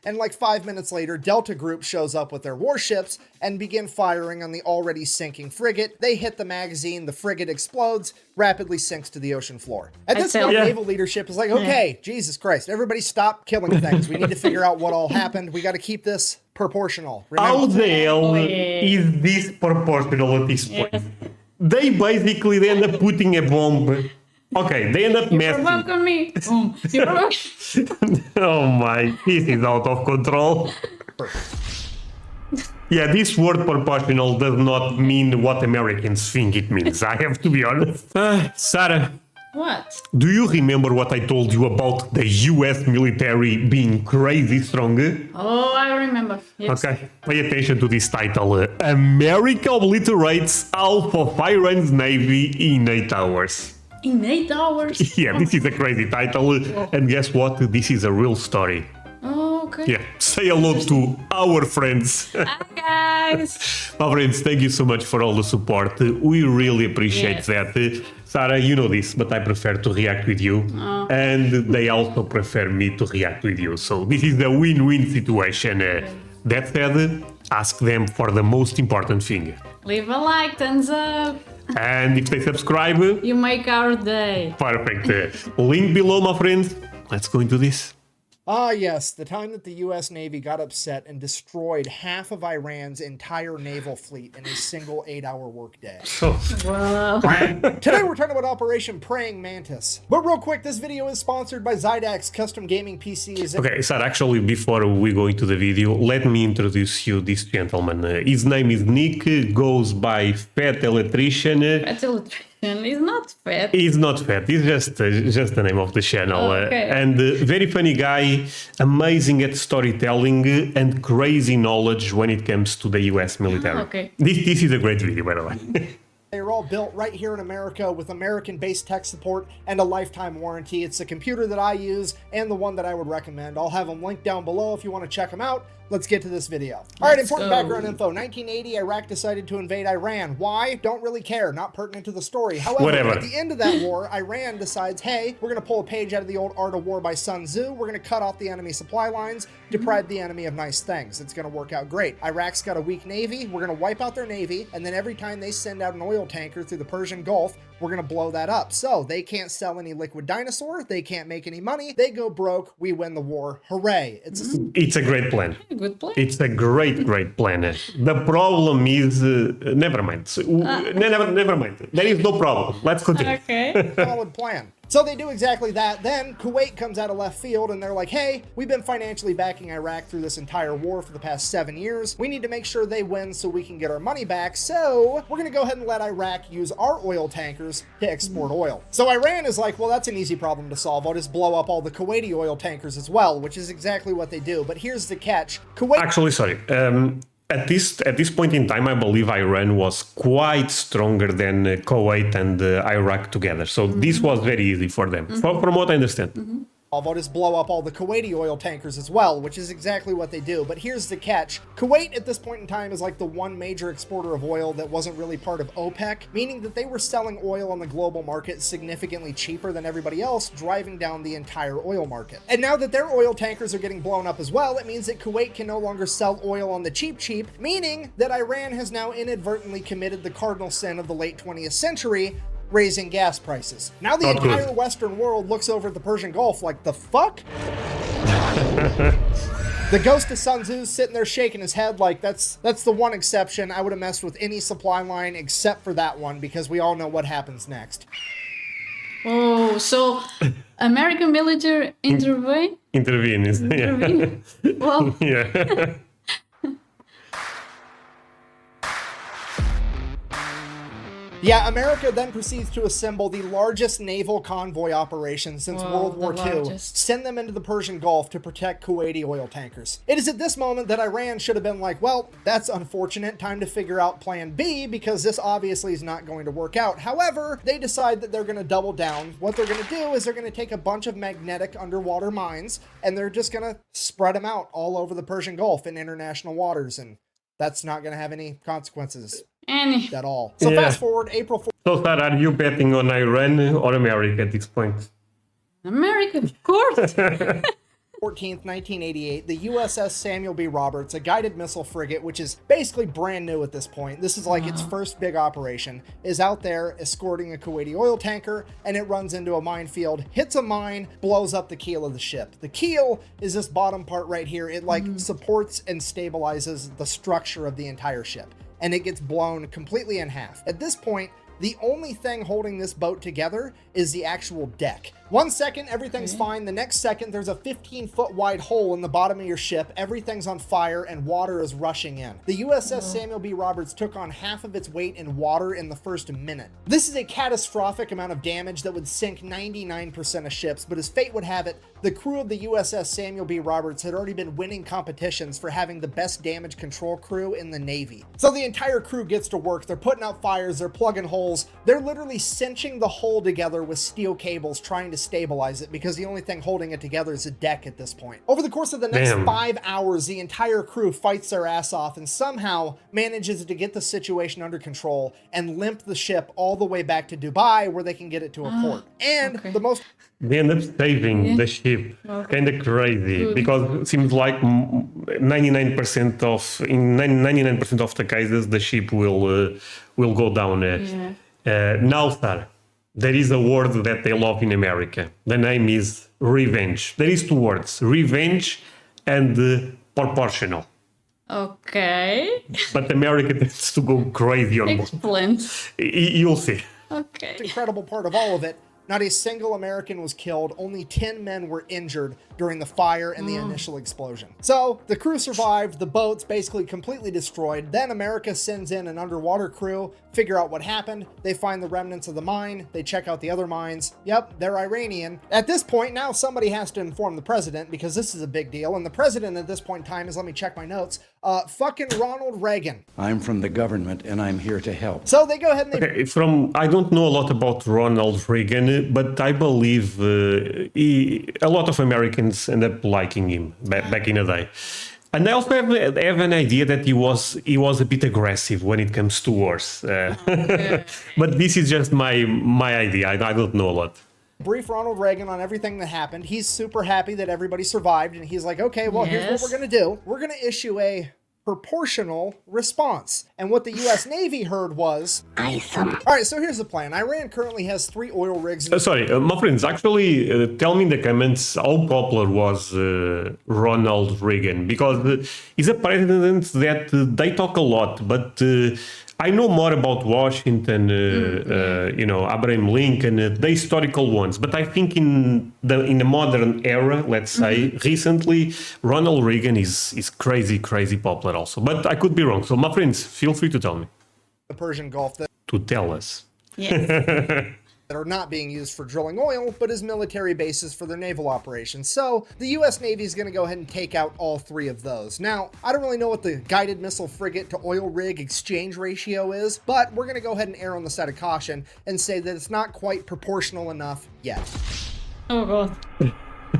and like 5 minutes later, Delta Group shows up with their warships and begin firing on the already sinking frigate. They hit the magazine, the frigate explodes, rapidly sinks to the ocean floor. At this point, naval leadership is like, okay, Jesus Christ, everybody stop killing things. We need to figure out what all happened. We got to keep this proportional. Remember? How the hell is this proportional at this point? They basically end up putting a bomb. Okay, they end up messing. You provoke me. You provoke. Oh my, this is out of control. Yeah, this word proportional does not mean what Americans think it means. I have to be honest. Sarah. What? Do you remember what I told you about the US military being crazy strong? Oh, I remember. Yes. Okay, pay attention to this title. America obliterates half of Iran's navy in 8 hours. In 8 hours? Yeah, this is a crazy title. And guess what? This is a real story. Oh, okay. Yeah, say hello to our friends. Hi, guys. My friends, thank you so much for all the support. We really appreciate that. Sarah, you know this, but I prefer to react with you. Oh. And they also prefer me to react with you. So this is a win-win situation. That said, ask them for the most important thing. Leave a like, thumbs up. And if they subscribe, you make our day. Perfect. Link below, my friends. Let's go into this. Ah, yes, the time that the U.S. Navy got upset and destroyed half of Iran's entire naval fleet in a single 8-hour workday. Wow. Today we're talking about Operation Praying Mantis. But real quick, this video is sponsored by Zydax Custom Gaming PCs. Okay, sir, actually, before we go into the video, let me introduce you this gentleman. His name is Nick, goes by Fat Electrician. Fat Electrician. He's not fat. He's not fat. He's just the name of the channel. Okay. And very funny guy, amazing at storytelling and crazy knowledge when it comes to the US military. Okay. This is a great video, by the way. They are all built right here in America with American-based tech support and a lifetime warranty. It's the computer that I use and the one that I would recommend. I'll have them linked down below if you want to check them out. Let's get to this video. All right, important background info. 1980, Iraq decided to invade Iran. Why? Don't really care. Not pertinent to the story. However, at the end of that war, Iran decides, hey, we're going to pull a page out of the old Art of War by Sun Tzu. We're going to cut off the enemy supply lines, deprive the enemy of nice things. It's going to work out great. Iraq's got a weak navy. We're going to wipe out their navy, and then every time they send out an oil tanker through the Persian Gulf, we're going to blow that up. So they can't sell any liquid dinosaur. They can't make any money. They go broke. We win the war. Hooray. It's a great plan. Good plan. It's a great plan. The problem is... never mind. Never mind. There is no problem. Let's continue. Okay. Solid plan. So they do exactly that. Then Kuwait comes out of left field and they're like, hey, we've been financially backing Iraq through this entire war for the past 7 years. We need to make sure they win so we can get our money back. So we're going to go ahead and let Iraq use our oil tankers to export oil. So Iran is like, well, that's an easy problem to solve. I'll just blow up all the Kuwaiti oil tankers as well, which is exactly what they do. But here's the catch. Kuwait... Actually, sorry. At this point in time, I believe Iran was quite stronger than Kuwait and Iraq together. So this was very easy for them, from what I understand. I'll just blow up all the Kuwaiti oil tankers as well, which is exactly what they do. But here's the catch. Kuwait at this point in time is like the one major exporter of oil that wasn't really part of OPEC, meaning that they were selling oil on the global market significantly cheaper than everybody else, driving down the entire oil market. And now that their oil tankers are getting blown up as well, it means that Kuwait can no longer sell oil on the cheap, meaning that Iran has now inadvertently committed the cardinal sin of the late 20th century, raising gas prices. Now the entire Western world looks over at the Persian Gulf like, the fuck? The ghost of Sun Tzu's sitting there shaking his head like, that's the one exception. I would have messed with any supply line except for that one, because we all know what happens next. Oh, so American military intervene? Intervene. Well, Yeah. Yeah, America then proceeds to assemble the largest naval convoy operation since World War II, send them into the Persian Gulf to protect Kuwaiti oil tankers. It is at this moment that Iran should have been like, well, that's unfortunate, time to figure out plan B, because this obviously is not going to work out. However, they decide that they're going to double down. What they're going to do is they're going to take a bunch of magnetic underwater mines, and they're just going to spread them out all over the Persian Gulf in international waters, and that's not going to have any consequences. At all. So fast forward, April 4th. So, Sir, are you betting on Iran or America at this point? America, of course. 14th, 1988, the USS Samuel B. Roberts, a guided missile frigate, which is basically brand new at this point. This is like its first big operation, is out there escorting a Kuwaiti oil tanker, and it runs into a minefield, hits a mine, blows up the keel of the ship. The keel is this bottom part right here. It like supports and stabilizes the structure of the entire ship, and it gets blown completely in half. At this point, the only thing holding this boat together is the actual deck. 1 second, everything's fine. The next second, there's a 15-foot wide hole in the bottom of your ship. Everything's on fire and water is rushing in. The USS Samuel B. Roberts took on half of its weight in water in the first minute. This is a catastrophic amount of damage that would sink 99% of ships, but as fate would have it, the crew of the USS Samuel B. Roberts had already been winning competitions for having the best damage control crew in the Navy. So the entire crew gets to work. They're putting out fires, they're plugging holes, they're literally cinching the hull together with steel cables trying to stabilize it, because the only thing holding it together is a deck at this point. Over the course of the next 5 hours, the entire crew fights their ass off and somehow manages to get the situation under control and limp the ship all the way back to Dubai, where they can get it to a port. And the most... They end up saving the ship. Kind of crazy, because it seems like 99% of the cases the ship will go down. Now, sir, there is a word that they love in America. The name is revenge. There is 2 words: revenge and proportional. Okay. But America tends to go crazy on both. Explain. You'll see. Okay. The incredible part of all of it, not a single American was killed, only 10 men were injured during the fire and the initial explosion. So the crew survived, the boat's basically completely destroyed. Then America sends in an underwater crew, figure out what happened. They find the remnants of the mine, they check out the other mines. Yep, they're Iranian. At this point, now somebody has to inform the president, because this is a big deal. And the president at this point in time is, let me check my notes, fucking Ronald Reagan. I'm from the government and I'm here to help. So they go ahead and they... Okay, I don't know a lot about Ronald Reagan, but I believe a lot of Americans end up liking him back in the day. And I also have an idea that he was a bit aggressive when it comes to wars. But this is just my idea. I don't know a lot. Brief Ronald Reagan on everything that happened. He's super happy that everybody survived, and he's like, okay, well, here's what we're going to do. We're going to issue a proportional response. And what the U.S. Navy heard was... All right, so here's the plan. Iran currently has 3 oil rigs... Sorry, my friends, actually, tell me in the comments how popular was Ronald Reagan, because he's a president that they talk a lot, but... I know more about Washington, Abraham Lincoln, the historical ones. But I think in the modern era, let's say, recently, Ronald Reagan is crazy popular also. But I could be wrong. So, my friends, feel free to tell me. The Persian Gulf to tell us. Yes. that are not being used for drilling oil, but as military bases for their naval operations. So the US Navy is going to go ahead and take out all 3 of those. Now, I don't really know what the guided missile frigate to oil rig exchange ratio is, but we're going to go ahead and err on the side of caution and say that it's not quite proportional enough yet. Oh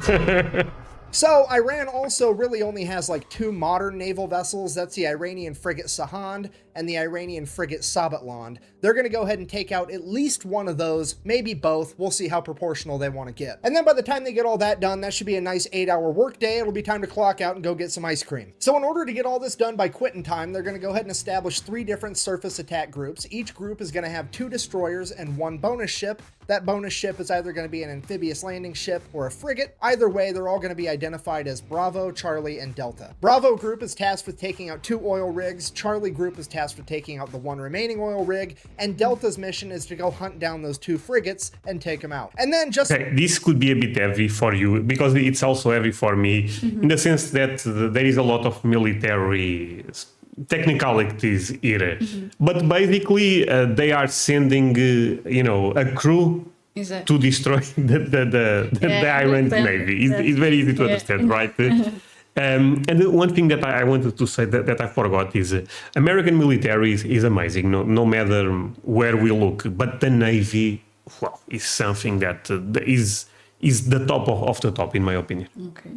god. So Iran also really only has like 2 modern naval vessels. That's the Iranian frigate Sahand and the Iranian frigate Sabatland. They're going to go ahead and take out at least one of those, maybe both. We'll see how proportional they want to get. And then by the time they get all that done, that should be a nice 8-hour workday. It'll be time to clock out and go get some ice cream. So in order to get all this done by quitting time, they're going to go ahead and establish 3 different surface attack groups. Each group is going to have 2 destroyers and 1 bonus ship. That bonus ship is either going to be an amphibious landing ship or a frigate. Either way, they're all going to be identified as Bravo, Charlie, and Delta. Bravo group is tasked with taking out 2 oil rigs. Charlie group is tasked with taking out the 1 remaining oil rig. And Delta's mission is to go hunt down those 2 frigates and take them out. And then just... Okay, this could be a bit heavy for you, because it's also heavy for me, in the sense that there is a lot of military technicalities here. But basically, they are sending, a crew to destroy the Iran Navy. It's very easy to understand, right? And one thing that I wanted to say that I forgot is American military is amazing, no matter where we look. But the Navy, is something that is the top of the top, in my opinion. Okay.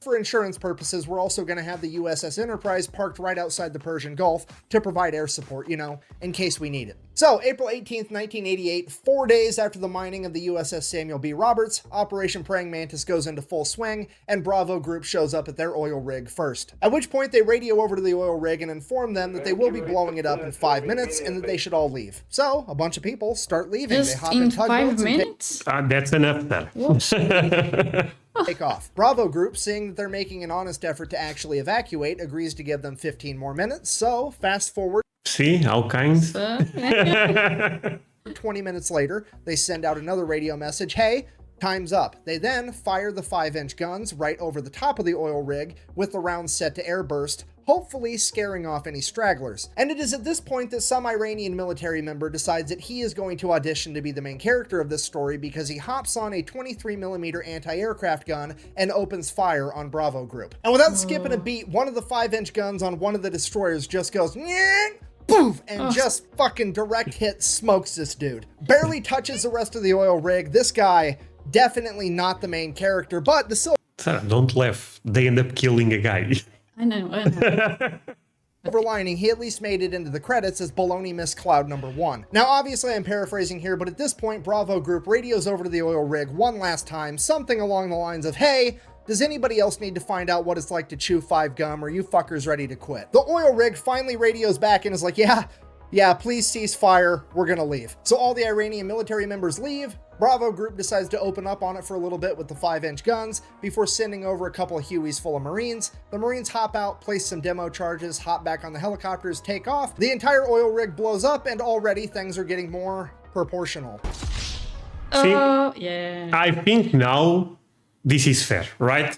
For insurance purposes, we're also going to have the USS Enterprise parked right outside the Persian Gulf to provide air support, you know, in case we need it. So, April 18th, 1988, 4 days after the mining of the USS Samuel B. Roberts, Operation Praying Mantis goes into full swing, and Bravo Group shows up at their oil rig first. At which point, they radio over to the oil rig and inform them that they will be blowing it up in 5 minutes and that they should all leave. So, a bunch of people start leaving. They Just hop in tugboats 5 minutes? That's enough there. take off. Bravo Group, seeing that they're making an honest effort to actually evacuate, agrees to give them 15 more minutes. So, fast forward. See, how kind. 20 minutes later, they send out another radio message. Hey, time's up. They then fire the 5-inch guns right over the top of the oil rig with the rounds set to airburst, hopefully scaring off any stragglers. And it is at this point that some Iranian military member decides that he is going to audition to be the main character of this story because he hops on a 23mm anti-aircraft gun and opens fire on Bravo Group. And without skipping a beat, one of the 5-inch guns on one of the destroyers just goes poof, and just fucking direct hit smokes this dude. Barely touches the rest of the oil rig. This guy, definitely not the main character, but the Sarah, don't laugh. They end up killing a guy. I know. silver lining, he at least made it into the credits as Baloney Miss Cloud number 1. Now, obviously, I'm paraphrasing here, but at this point, Bravo Group radios over to the oil rig one last time, something along the lines of, hey, does anybody else need to find out what it's like to chew 5 gum? Are you fuckers ready to quit? The oil rig finally radios back and is like, yeah, please cease fire. We're gonna leave. So all the Iranian military members leave. Bravo Group decides to open up on it for a little bit with the 5-inch guns before sending over a couple of Hueys full of Marines. The Marines hop out, place some demo charges, hop back on the helicopters, take off. The entire oil rig blows up, and already things are getting more proportional. Oh, yeah. I think now this is fair, right?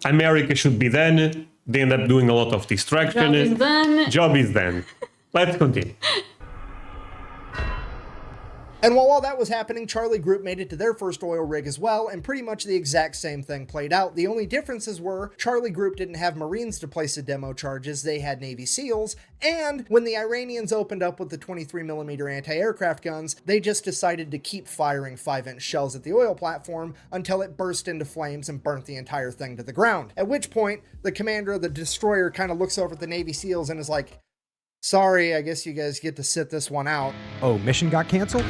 America should be done. They end up doing a lot of distraction. Job is done. Job is done. Let's continue. And while all that was happening, Charlie Group made it to their first oil rig as well, and pretty much the exact same thing played out. The only differences were Charlie Group didn't have Marines to place the demo charges, they had Navy SEALs, and when the Iranians opened up with the 23mm anti-aircraft guns, they just decided to keep firing 5-inch shells at the oil platform until it burst into flames and burnt the entire thing to the ground. At which point, the commander of the destroyer kind of looks over at the Navy SEALs and is like, sorry, I guess you guys get to sit this one out. Oh, mission got canceled?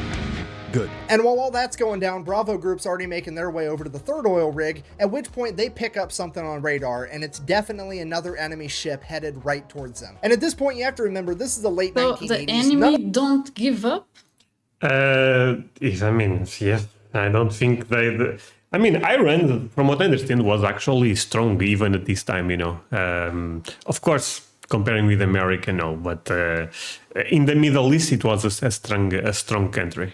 Good. And while all that's going down, Bravo Group's already making their way over to the third oil rig, at which point they pick up something on radar, and it's definitely another enemy ship headed right towards them. And at this point, you have to remember, this is the late So 1980s. the enemy don't give up? Yes, I don't think they... Iran, from what I understand, was actually strong even at this time, Of course, comparing with America, no, but in the Middle East, it was a strong country.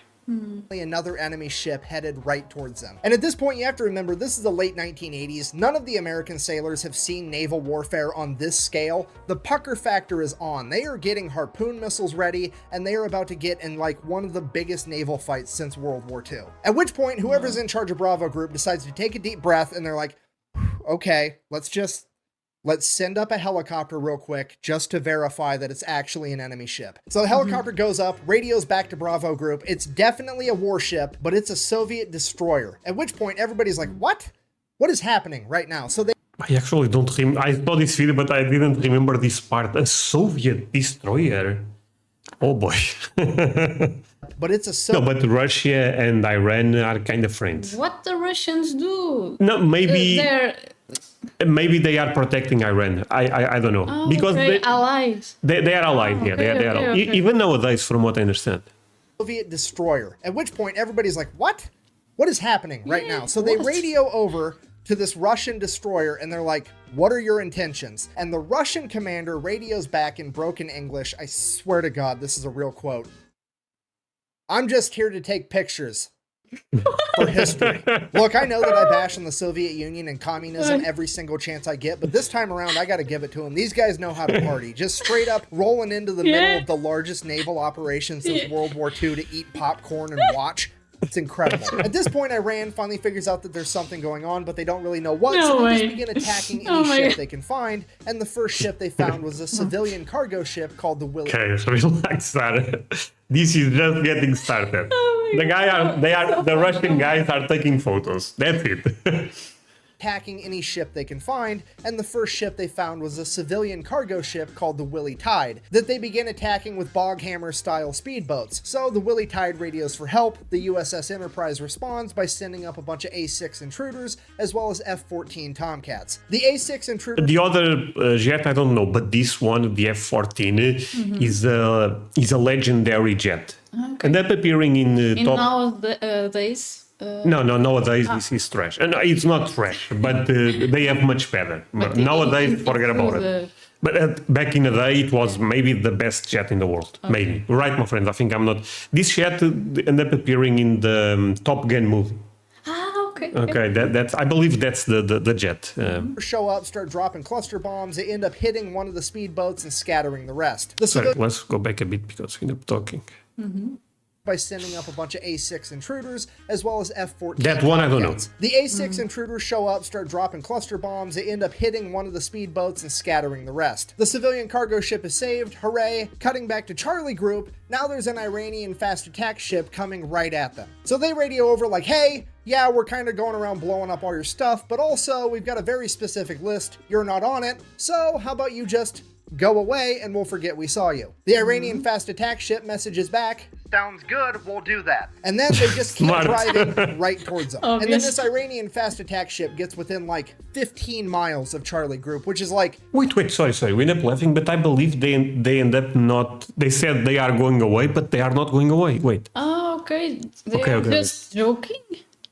Another enemy ship headed right towards them. And at this point, you have to remember, this is the late 1980s. None of the American sailors have seen naval warfare on this scale. The pucker factor is on. They are getting harpoon missiles ready, and they are about to get in like one of the biggest naval fights since World War II. At which point, whoever's in charge of Bravo Group decides to take a deep breath, and they're like, okay, let's send up a helicopter real quick just to verify that it's actually an enemy ship. So the helicopter goes up, radios back to Bravo Group. It's definitely a warship, but it's a Soviet destroyer. At which point everybody's like, what? What is happening right now? So they I actually don't remember. I saw this video, but I didn't remember this part. A Soviet destroyer. Oh boy. but it's a No, Soviet. but Russia and Iran are kind of friends. What the Russians do? No, maybe... They're Maybe they are protecting Iran. I don't know. Because okay. Allies. They are allied, yeah. They are allied. Okay. Even nowadays, from what I understand. Soviet destroyer. At which point everybody's like, what? What is happening right now? So they radio over to this Russian destroyer and they're like, what are your intentions? And the Russian commander radios back in broken English. I swear to God, this is a real quote. I'm just here to take pictures for history. Look, I know that I bash on the Soviet Union and communism every single chance I get, but this time around, I got to give it to them. These guys know how to party. Just straight up rolling into the middle of the largest naval operation since World War II to eat popcorn and watch. It's incredible. At this point, Iran finally figures out that there's something going on, but they don't really know what, so they just begin attacking any ship they can find, and the first ship they found was a civilian cargo ship called the Willie. Okay, so relax, Sarah. This is just getting started. The Russian guys are taking photos. That's it. attacking any ship they can find, and the first ship they found was a civilian cargo ship called the Willie Tide, that they begin attacking with boghammer-style speedboats. So the Willie Tide radios for help, the USS Enterprise responds by sending up a bunch of A-6 intruders, as well as F-14 Tomcats. The A-6 intruders... The other jet, I don't know, but this one, the F-14, is a legendary jet. Okay. And that appearing in top... Nowadays... No, nowadays this is trash. And it's not trash, but they have much better. Nowadays, forget about it. But back in the day, it was maybe the best jet in the world. Okay. Maybe. Right, my friends? I think I'm not... This jet ended up appearing in the Top Gun movie. Okay, that's I believe that's the jet. Show up, start dropping cluster bombs. They end up hitting one of the speedboats and scattering the rest. Sorry, let's go back a bit because we end up talking. By sending up a bunch of A-6 intruders, as well as F-14 That one, I don't know. The A-6 intruders show up, start dropping cluster bombs. They end up hitting one of the speedboats and scattering the rest. The civilian cargo ship is saved, hooray. Cutting back to Charlie Group, now there's an Iranian fast attack ship coming right at them. So they radio over like, hey, yeah, we're kind of going around blowing up all your stuff, but also we've got a very specific list. You're not on it, so how about you just go away and we'll forget we saw you. The Iranian fast attack ship messages back, sounds good, we'll do that. And then they just keep driving right towards them. And then this Iranian fast attack ship gets within like 15 miles of Charlie Group, which is like... Wait, sorry, we end up laughing, but I believe they end up not... They said they are going away, but they are not going away. Wait. Oh, okay. They're just joking?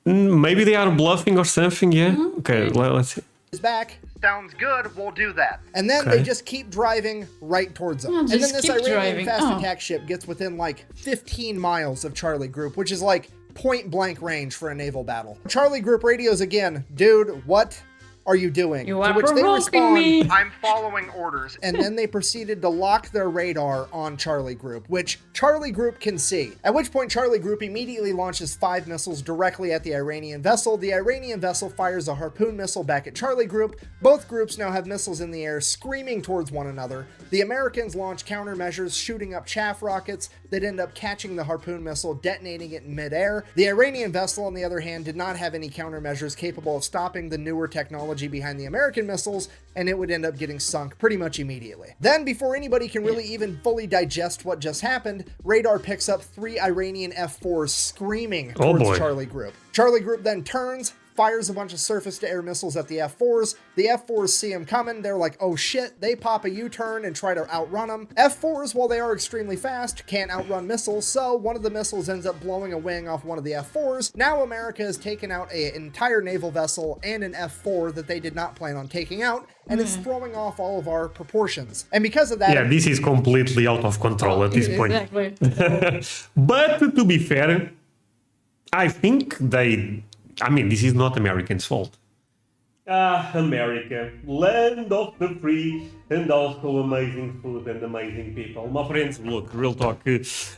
Maybe they are bluffing or something, yeah? Okay, let's see. Back. Sounds good, we'll do that. And then they just keep driving right towards them. And then this Iranian fast attack ship gets within like 15 miles of Charlie Group, which is like point blank range for a naval battle. Charlie Group radios again, dude, what are you doing? You are provoking me. I'm following orders. And then they proceeded to lock their radar on Charlie Group, which Charlie Group can see. At which point Charlie Group immediately launches 5 missiles directly at the Iranian vessel. The Iranian vessel fires a harpoon missile back at Charlie Group. Both groups now have missiles in the air screaming towards one another. The Americans launch countermeasures, shooting up chaff rockets that end up catching the harpoon missile, detonating it in midair. The Iranian vessel, on the other hand, did not have any countermeasures capable of stopping the newer technology behind the American missiles, and it would end up getting sunk pretty much immediately. Then, before anybody can really even fully digest what just happened, radar picks up 3 Iranian F-4s screaming towards Charlie Group. Charlie Group then turns, fires a bunch of surface-to-air missiles at the F-4s. The F-4s see them coming. They're like, oh shit. They pop a U-turn and try to outrun them. F-4s, while they are extremely fast, can't outrun missiles, so one of the missiles ends up blowing a wing off one of the F-4s. Now America has taken out an entire naval vessel and an F-4 that they did not plan on taking out, and it's throwing off all of our proportions. And because of that... Yeah, this is completely out of control at this point. Exactly. But to be fair, I think this is not Americans' fault. America, land of the free and also amazing food and amazing people. My friends, look, real talk,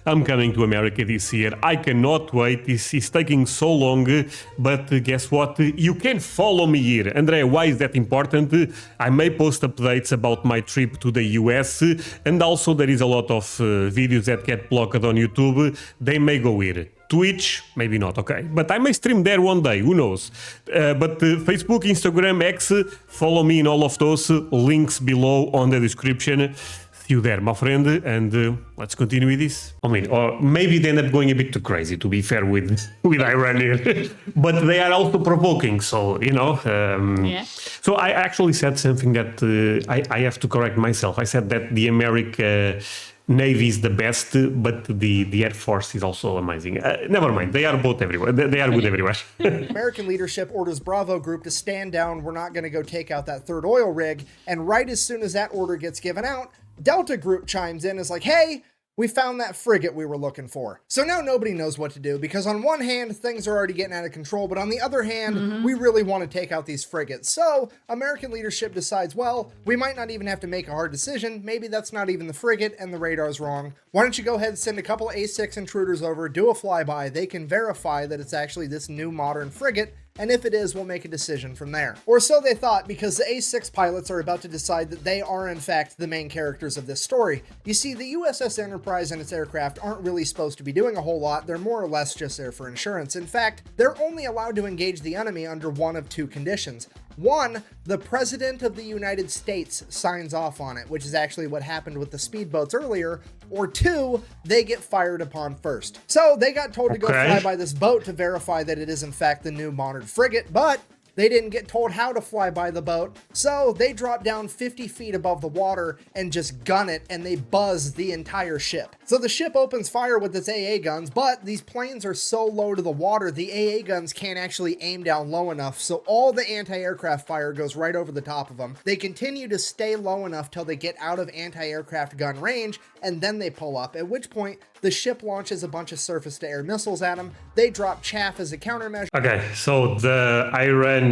I'm coming to America this year. I cannot wait. This is taking so long, but guess what? You can follow me here. Andrea, why is that important? I may post updates about my trip to the US, and also there is a lot of videos that get blocked on YouTube. They may go here. Twitch, maybe not, okay. But I may stream there one day, who knows. But Facebook, Instagram, X, follow me in all of those. Links below on the description. See you there, my friend. And let's continue with this. Or maybe they end up going a bit too crazy, to be fair with Iran here. But they are also provoking, so, Yeah. So I actually said something that I have to correct myself. I said that the American Navy is the best, but the Air Force is also amazing. Never mind, they are both everywhere. They are good everywhere. American leadership orders Bravo Group to stand down. We're not going to go take out that third oil rig. And right as soon as that order gets given out, Delta Group chimes in and is like, hey, we found that frigate we were looking for. So now nobody knows what to do, because on one hand, things are already getting out of control, but on the other hand, we really want to take out these frigates. So American leadership decides, well, we might not even have to make a hard decision. Maybe that's not even the frigate and the radar's wrong. Why don't you go ahead and send a couple A6 intruders over, do a flyby. They can verify that it's actually this new modern frigate, and if it is, we'll make a decision from there. Or so they thought, because the A6 pilots are about to decide that they are in fact the main characters of this story. You see, the USS Enterprise and its aircraft aren't really supposed to be doing a whole lot, they're more or less just there for insurance. In fact, they're only allowed to engage the enemy under one of two conditions. One, the President of the United States signs off on it, which is actually what happened with the speedboats earlier, or two, they get fired upon first. So they got told to go fly by this boat to verify that it is in fact the new modern frigate, but they didn't get told how to fly by the boat, so they drop down 50 feet above the water and just gun it, and they buzz the entire ship. So the ship opens fire with its AA guns, but these planes are so low to the water, the AA guns can't actually aim down low enough, so all the anti-aircraft fire goes right over the top of them. They continue to stay low enough till they get out of anti-aircraft gun range, and then they pull up, at which point the ship launches a bunch of surface-to-air missiles at them. They drop chaff as a countermeasure. Okay, so the Iran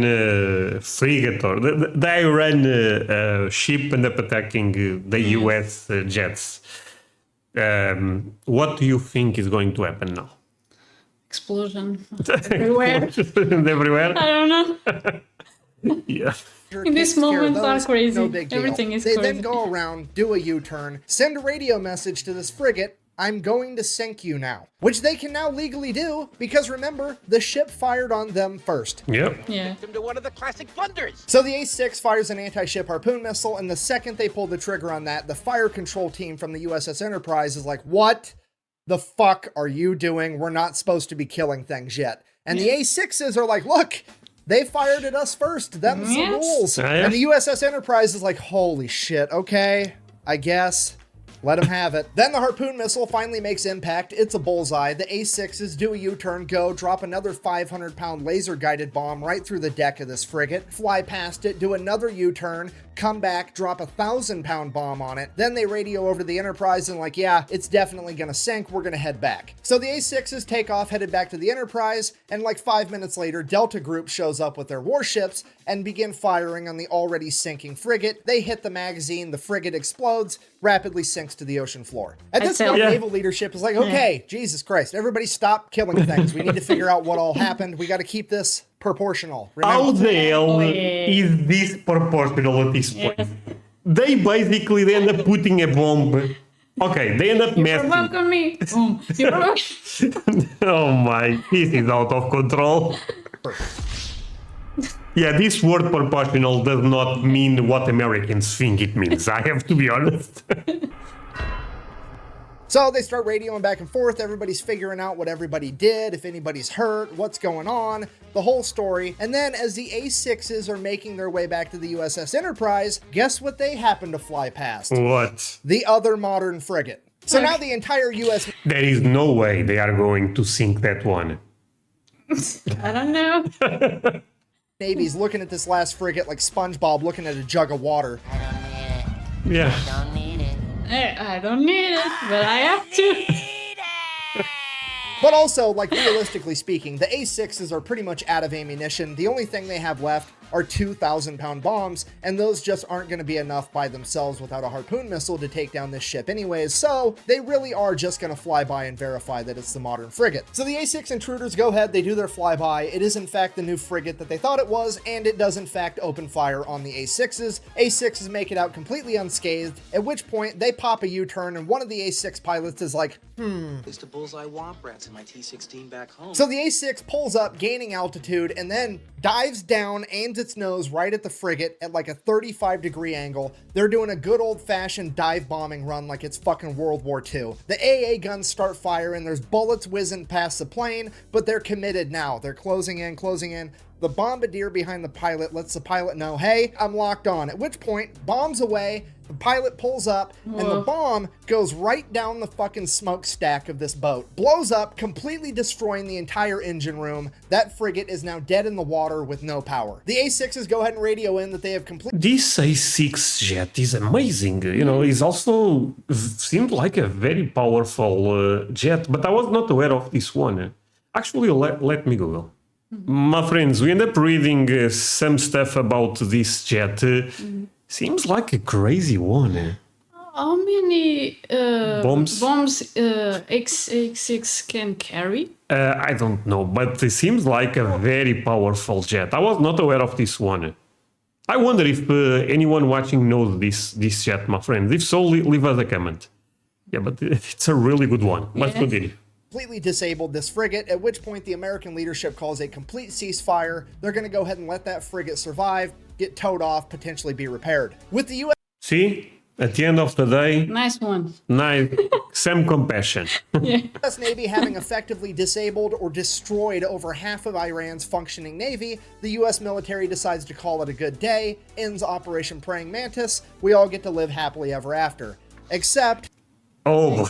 frigate, or the Iran ship ended up attacking the US jets. What do you think is going to happen now? Explosion everywhere. Everywhere? I don't know. Yeah. In this moment are crazy. No big deal. Everything is They crazy. then go around, do a U-turn, send a radio message to this frigate, "I'm going to sink you now," which they can now legally do because remember, the ship fired on them first. Yep. Yeah. To one of the classic blunders. So the A6 fires an anti-ship harpoon missile, and the second they pull the trigger on that, the fire control team from the USS Enterprise is like, "What the fuck are you doing? We're not supposed to be killing things yet." And the A6s are like, "Look, they fired at us first. Them's the rules." And the USS Enterprise is like, "Holy shit, okay, I guess. Let him have it." Then the harpoon missile finally makes impact. It's a bullseye. The A6s do a U-turn, go, drop another 500-pound laser-guided bomb right through the deck of this frigate, fly past it, do another U-turn, come back, drop a 1,000-pound bomb on it. Then they radio over to the Enterprise and like, "Yeah, it's definitely gonna sink. We're gonna head back." So the A6s take off, headed back to the Enterprise, and like 5 minutes later, Delta Group shows up with their warships and begin firing on the already sinking frigate. They hit the magazine, the frigate explodes, rapidly sinks to the ocean floor. At this point, naval leadership is like, "Okay, Jesus Christ, everybody stop killing things. We need to figure out what all happened. We got to keep this proportional." Remember? How the hell is this proportional at this point? They basically end up putting a bomb. Okay, they end up messing. Provoke on me. Boom. You provoke. Oh my, this is out of control. Yeah, this word proportional does not mean what Americans think it means. I have to be honest. So they start radioing back and forth. Everybody's figuring out what everybody did, if anybody's hurt, what's going on, the whole story. And then as the A6s are making their way back to the USS Enterprise, guess what they happen to fly past? What? The other modern frigate. So now the entire US There is no way they are going to sink that one. I don't know. Navy's looking at this last frigate like SpongeBob looking at a jug of water. Yeah. I don't need it, but I have to. But also, like, realistically speaking, the A6s are pretty much out of ammunition. The only thing they have left are 2,000-pound bombs, and those just aren't going to be enough by themselves without a harpoon missile to take down this ship anyways, so they really are just going to fly by and verify that it's the modern frigate. So the A6 intruders go ahead, they do their flyby. It is in fact the new frigate that they thought it was, and it does in fact open fire on the A6s. A6s make it out completely unscathed, at which point they pop a U-turn, and one of the A6 pilots is like, It's the bullseye womp rats in my T-16 back home. So the A6 pulls up, gaining altitude, and then dives down, aims its nose right at the frigate at like a 35-degree angle. They're doing a good old-fashioned dive bombing run like it's fucking World War II. The AA guns start firing, there's bullets whizzing past the plane, but they're committed now. They're closing in, closing in. The bombardier behind the pilot lets the pilot know, "Hey, I'm locked on." At which point, bombs away, the pilot pulls up, and the bomb goes right down the fucking smokestack of this boat. Blows up, completely destroying the entire engine room. That frigate is now dead in the water with no power. The A6s go ahead and radio in that they have completely... This A6 jet is amazing. You know, it's also seemed like a very powerful jet, but I was not aware of this one. Actually, let me Google. My friends, we end up reading some stuff about this jet. Seems like a crazy one. How many Bombs? X-86 can carry? I don't know, but it seems like a very powerful jet. I was not aware of this one. I wonder if anyone watching knows this jet, my friends. If so, leave us a comment. Yeah, but it's a really good one. Let's Yeah. continue. Completely disabled this frigate, at which point the American leadership calls a complete ceasefire. They're going to go ahead and let that frigate survive, get towed off, potentially be repaired. With the See, at the end of the day, Nice one. nice, some compassion. U.S. Navy having effectively disabled or destroyed over half of Iran's functioning navy, the U.S. military decides to call it a good day, ends Operation Praying Mantis, we all get to live happily ever after. Except, Oh,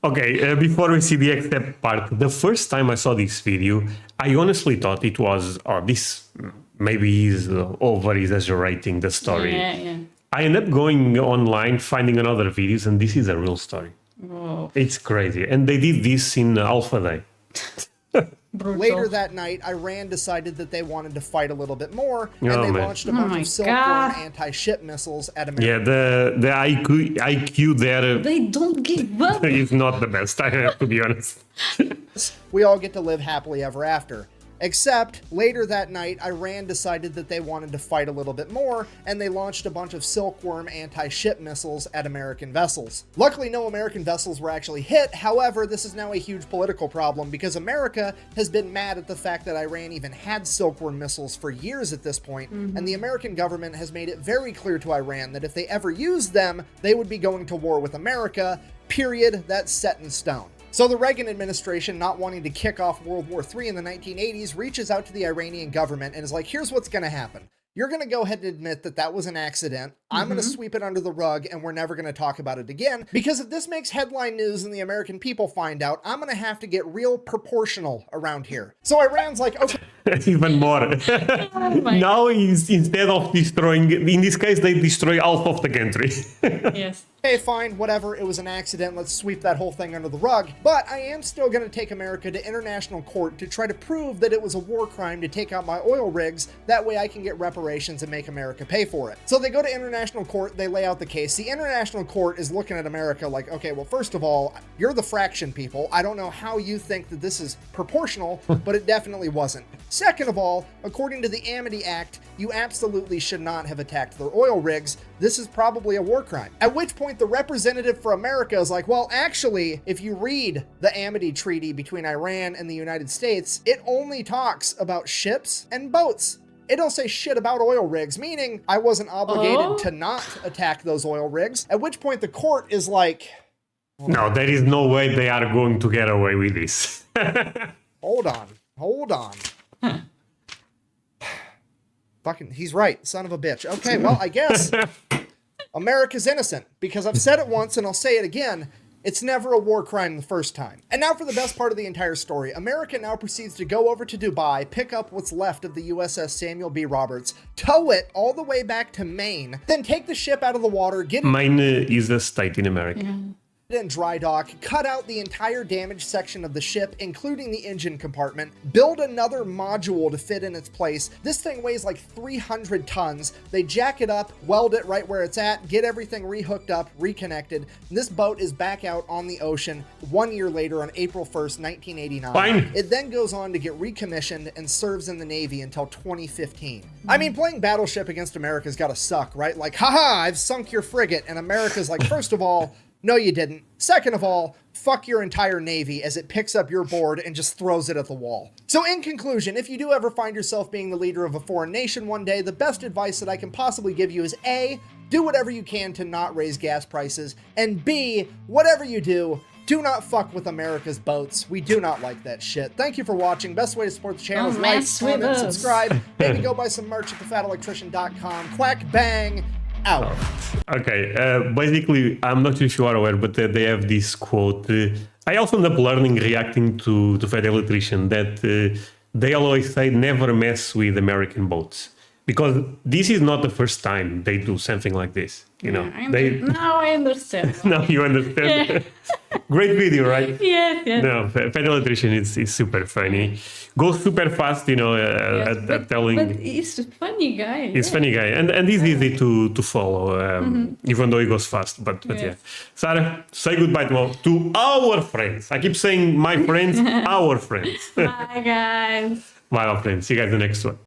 okay. Before we see the except part, the first time I saw this video, I honestly thought it was, oh, this maybe is over exaggerating the story. Yeah. I ended up going online, finding another videos, and this is a real story. Whoa. It's crazy, and they did this in Alpha Day. Brutal. later that night, Iran decided that they wanted to fight a little bit more, and Oh, they man. launched a bunch my of Silkworm God. anti-ship missiles at America. Yeah, the IQ there They don't give up. is not the best. I have to be honest. We all get to live happily ever after. Except, later that night, Iran decided that they wanted to fight a little bit more, and they launched a bunch of Silkworm anti-ship missiles at American vessels. Luckily, no American vessels were actually hit. However, this is now a huge political problem because America has been mad at the fact that Iran even had Silkworm missiles for years at this point, and the American government has made it very clear to Iran that if they ever used them, they would be going to war with America. Period. That's set in stone. So the Reagan administration, not wanting to kick off World War III in the 1980s, reaches out to the Iranian government and is like, here's what's going to happen. You're going to go ahead and admit that that was an accident. I'm going to sweep it under the rug and we're never going to talk about it again. Because if this makes headline news and the American people find out, I'm going to have to get real proportional around here. So Iran's like, okay. Even more. my Now, instead of destroying, in this case, they destroy half of the country. Yes. Okay, fine, whatever, it was an accident, let's sweep that whole thing under the rug. But I am still going to take America to international court to try to prove that it was a war crime to take out my oil rigs, that way I can get reparations and make America pay for it. So they go to international court, they lay out the case. The international court is looking at America like, okay, well, first of all, you're the fraction people. I don't know how you think that this is proportional, but it definitely wasn't. Second of all, according to the Amity Act, you absolutely should not have attacked their oil rigs. This is probably a war crime. At which point the representative for America is like, well, actually, if you read the Amity Treaty between Iran and the United States, it only talks about ships and boats. It don't say shit about oil rigs, meaning I wasn't obligated to not attack those oil rigs. At which point the court is like, No, there is no way they are going to get away with this. hold on. Fucking, he's right, son of a bitch. Okay, well, I guess America's innocent, because I've said it once and I'll say it again. It's never a war crime the first time. And now for the best part of the entire story. America now proceeds to go over to Dubai, pick up what's left of the USS Samuel B. Roberts, tow it all the way back to Maine, then take the ship out of the water, get it Maine is a state in America. in dry dock, cut out the entire damaged section of the ship, including the engine compartment, build another module to fit in its place. This thing weighs like 300 tons. They jack it up, weld it right where it's at, get everything rehooked up, reconnected. And this boat is back out on the ocean 1 year later on April 1st, 1989. Fine. It then goes on to get recommissioned and serves in the Navy until 2015. I mean, playing Battleship against America's gotta suck, right? Like, haha, I've sunk your frigate. And America's like, first of all, no, you didn't. Second of all, fuck your entire Navy as it picks up your board and just throws it at the wall. So in conclusion, if you do ever find yourself being the leader of a foreign nation one day, the best advice that I can possibly give you is A, do whatever you can to not raise gas prices, and B, whatever you do not fuck with America's boats. We do not like that shit. Thank you for watching. Best way to support the channel is Don't like, mess with comment, us. subscribe. Maybe go buy some merch at thefatelectrician.com. Quack bang, out. Okay, basically, I'm not sure if you are aware, but they have this quote. I also end up learning, reacting to Fat Electrician, that they always say never mess with American boats. because this is not the first time they do something like this. You know, Now I understand. now you understand. Yeah. Great video, right? Yes, yes. No, Fatal Attrition is super funny. Goes super fast, you know, Yes, at telling. But he's a funny guy. He's yeah. funny guy, and he's easy to follow, even though he goes fast. But Yes. yeah, Sarah, say goodbye to our friends. I keep saying my friends, our friends. Bye, guys. Bye, our friends. See you guys in the next one.